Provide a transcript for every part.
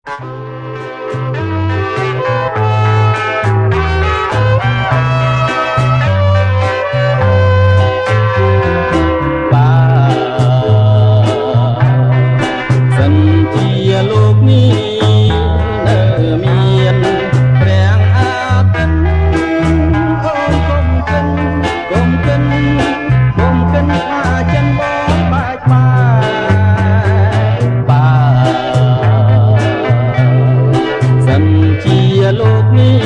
សិនជាលោកនេះនៅមានព្រះអាទិត្យគុំកិនថាចិនបងបាច់បាសិនជាលោកនេះ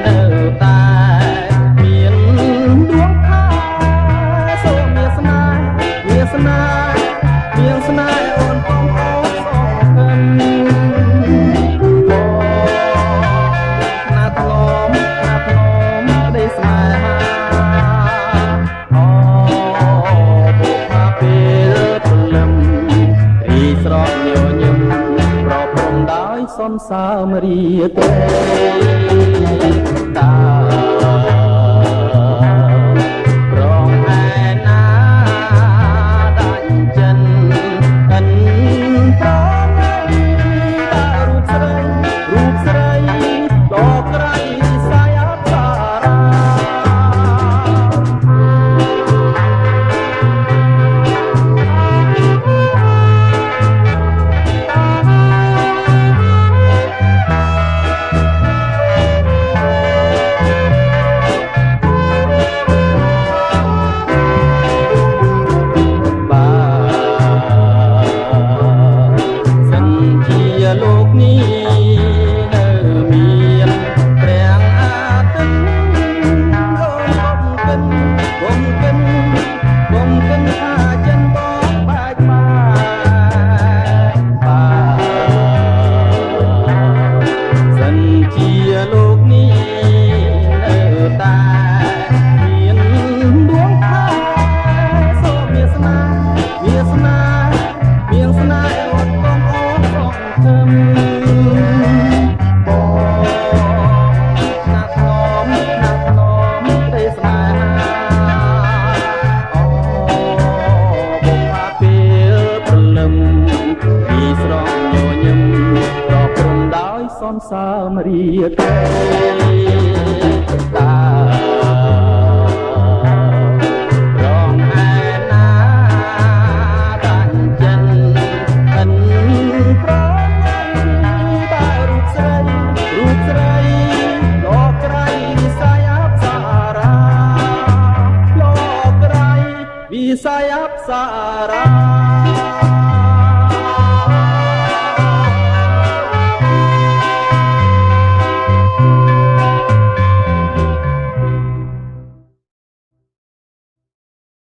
នៅតែមានដួងថាសូមវាសនាអូនបងអូនសងកិនណាថ្នមដីស្នេហាអូបុផាពេលព្រលឹមរីស្រស់ញញឹមប្រពំដោយសន្សើមរីទេតាប្រងឯណាដាច់ចិនកិនប្រងឯតារូបស្រីដ៏ក្រៃសាយអប្សរា សិនជាលោកនេះនៅមានព្រះអាទិត្យគុំកិនថាចិនបងបាច់សិនជាលោកនេះនៅតែមានដួងថាសូមវាសនាអូនបងអូនសងទឹមបងណាថ្នមទេស្នេហាអូបុផាពេលព្រលឹមពីស្រស់ញញឹមប្រព្រំដោយសន្សើមរីទេតា